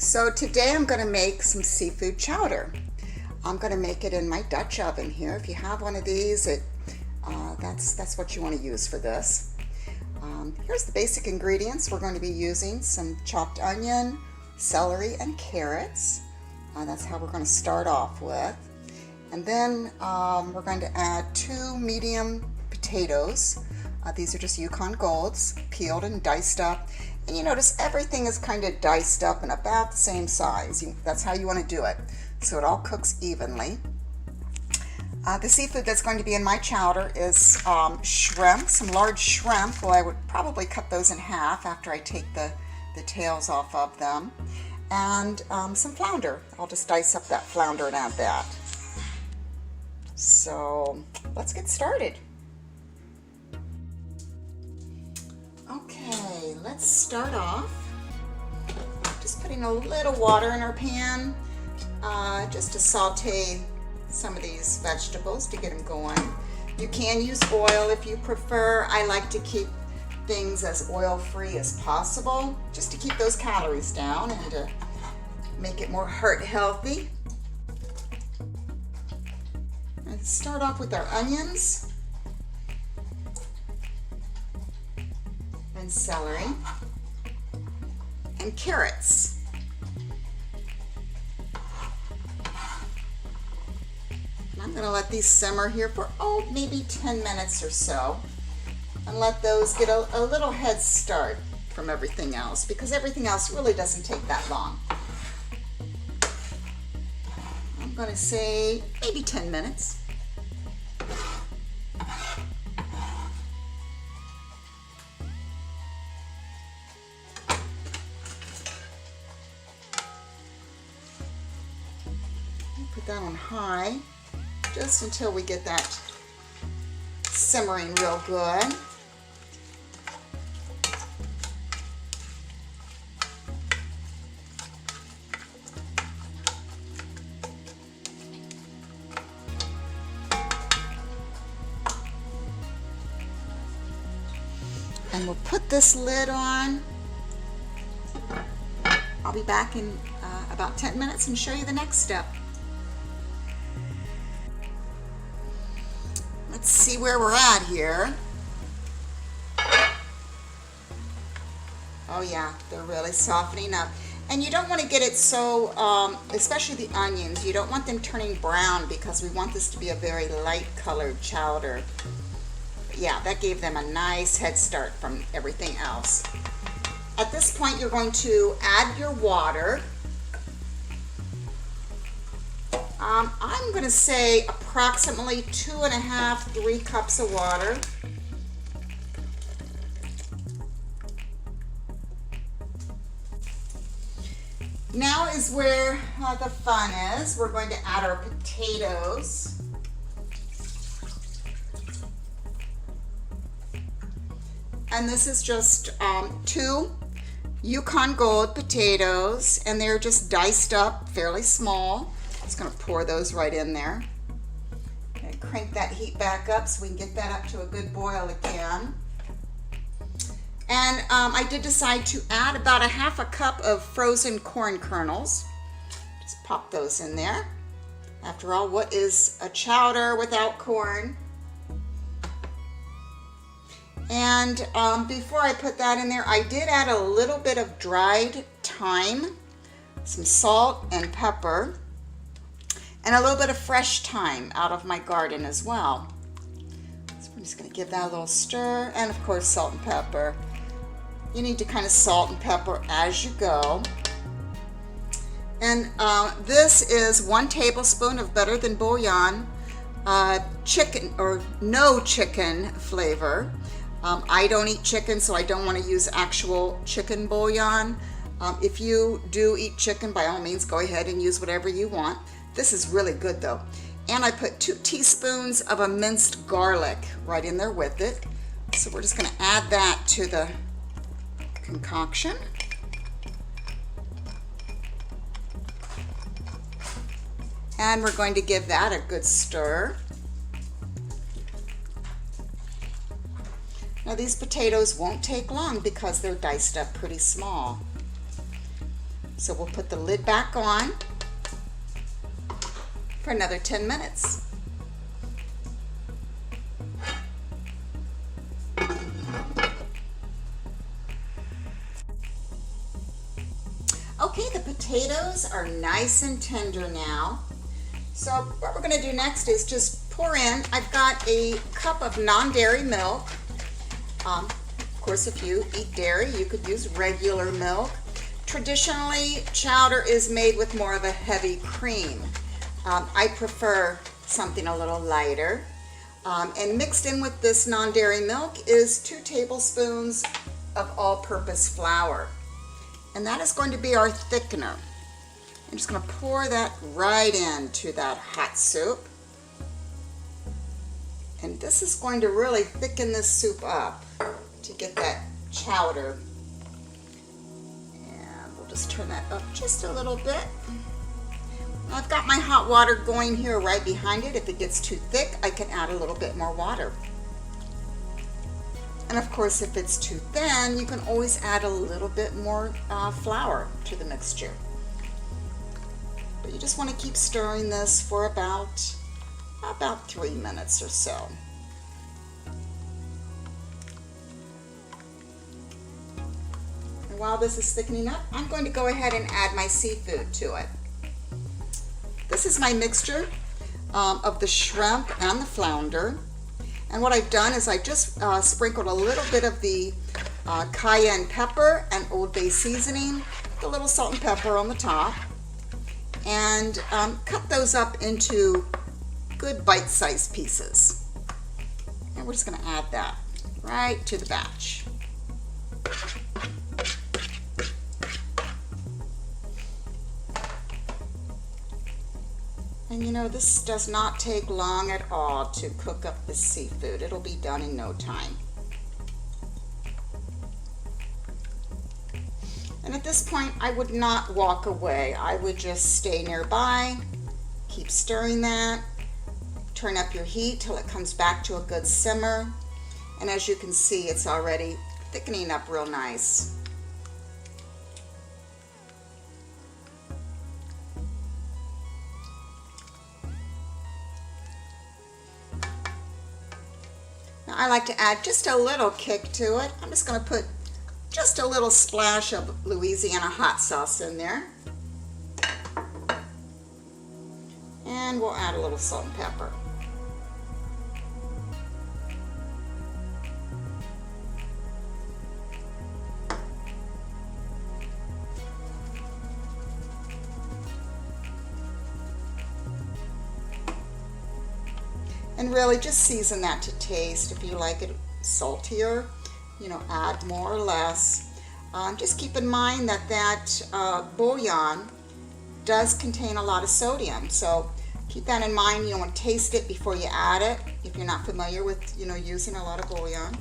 So today I'm going to make some seafood chowder. I'm going to make it in my Dutch oven here. If you have one of these, that's what you want to use for this. Here's the basic ingredients. We're going to be using some chopped onion, celery, and carrots. That's how we're going to start off with. And then we're going to add 2 medium potatoes. These are just Yukon Golds, peeled and diced up. And you notice everything is kind of diced up and about the same size. That's how you want to do it, so it all cooks evenly. The seafood that's going to be in my chowder is shrimp, some large shrimp. Well, I would probably cut those in half after I take the tails off of them. And some flounder. I'll just dice up that flounder and add that. So let's get started. Okay, let's start off just putting a little water in our pan just to saute some of these vegetables to get them going. You can use oil if you prefer. I like to keep things as oil-free as possible just to keep those calories down and to make it more heart healthy. Let's start off with our onions and celery and carrots. And I'm going to let these simmer here for maybe 10 minutes or so and let those get a little head start from everything else, because everything else really doesn't take that long. I'm going to say maybe 10 minutes. Put that on high just until we get that simmering real good. And we'll put this lid on. I'll be back in about 10 minutes and show you the next step. Let's see where we're at here. Oh yeah, they're really softening up. And you don't want to get it so, especially the onions, you don't want them turning brown because we want this to be a very light colored chowder. But yeah, that gave them a nice head start from everything else. At this point, you're going to add your water. I'm going to say approximately 2.5 to 3 cups of water. Now is where the fun is. We're going to add our potatoes. And this is just 2 Yukon Gold potatoes, and they're just diced up fairly small. Just going to pour those right in there. And crank that heat back up so we can get that up to a good boil again. And I did decide to add about 1/2 cup of frozen corn kernels. Just pop those in there. After all, what is a chowder without corn? And before I put that in there, I did add a little bit of dried thyme, some salt and pepper, and a little bit of fresh thyme out of my garden as well. So I'm just going to give that a little stir, and of course salt and pepper. You need to kind of salt and pepper as you go. And this is 1 tablespoon of better than bouillon, chicken or no chicken flavor. I don't eat chicken, so I don't want to use actual chicken bouillon. If you do eat chicken, by all means, go ahead and use whatever you want. This is really good though. And I put 2 teaspoons of a minced garlic right in there with it. So we're just going to add that to the concoction. And we're going to give that a good stir. Now these potatoes won't take long because they're diced up pretty small. So we'll put the lid back on for another 10 minutes. Okay, the potatoes are nice and tender now. So what we're going to do next is just pour in, I've got a cup of non-dairy milk. Of course, if you eat dairy, you could use regular milk. Traditionally, chowder is made with more of a heavy cream. I prefer something a little lighter. And mixed in with this non-dairy milk is 2 tablespoons of all-purpose flour. And that is going to be our thickener. I'm just going to pour that right into that hot soup. And this is going to really thicken this soup up to get that chowder. And we'll just turn that up just a little bit. I've got my hot water going here right behind it. If it gets too thick, I can add a little bit more water. And of course, if it's too thin, you can always add a little bit more flour to the mixture. But you just want to keep stirring this for about 3 minutes or so. And while this is thickening up, I'm going to go ahead and add my seafood to it. This is my mixture of the shrimp and the flounder. And what I've done is I just sprinkled a little bit of the cayenne pepper and Old Bay seasoning, a little salt and pepper on the top, and cut those up into good bite-sized pieces. And we're just going to add that right to the batch. And you know, this does not take long at all to cook up the seafood. It'll be done in no time. And at this point, I would not walk away. I would just stay nearby, keep stirring that, turn up your heat till it comes back to a good simmer. And as you can see, it's already thickening up real nice. Now I like to add just a little kick to it. I'm just going to put just a little splash of Louisiana hot sauce in there. And we'll add a little salt and pepper. And really just season that to taste. If you like it saltier, you know, add more or less. Just keep in mind that bouillon does contain a lot of sodium, so keep that in mind. You want to taste it before you add it if you're not familiar with, you know, using a lot of bouillon.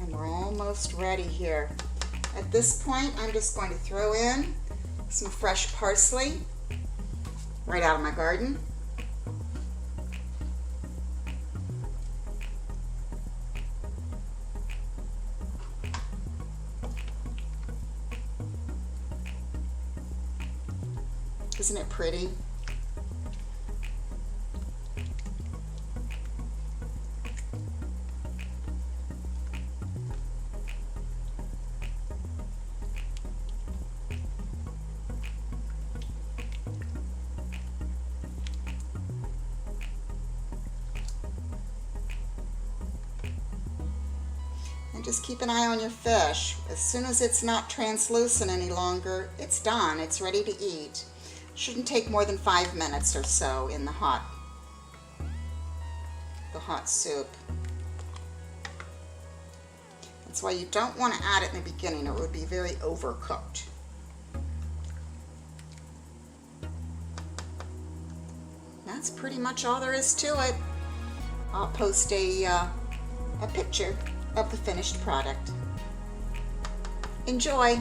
And we're almost ready here. At this point, I'm just going to throw in some fresh parsley right out of my garden. Isn't it pretty? And just keep an eye on your fish. As soon as it's not translucent any longer, it's done. It's ready to eat. Shouldn't take more than 5 minutes or so in the hot soup. That's why you don't want to add it in the beginning. It would be very overcooked. That's pretty much all there is to it. I'll post a picture of the finished product. Enjoy!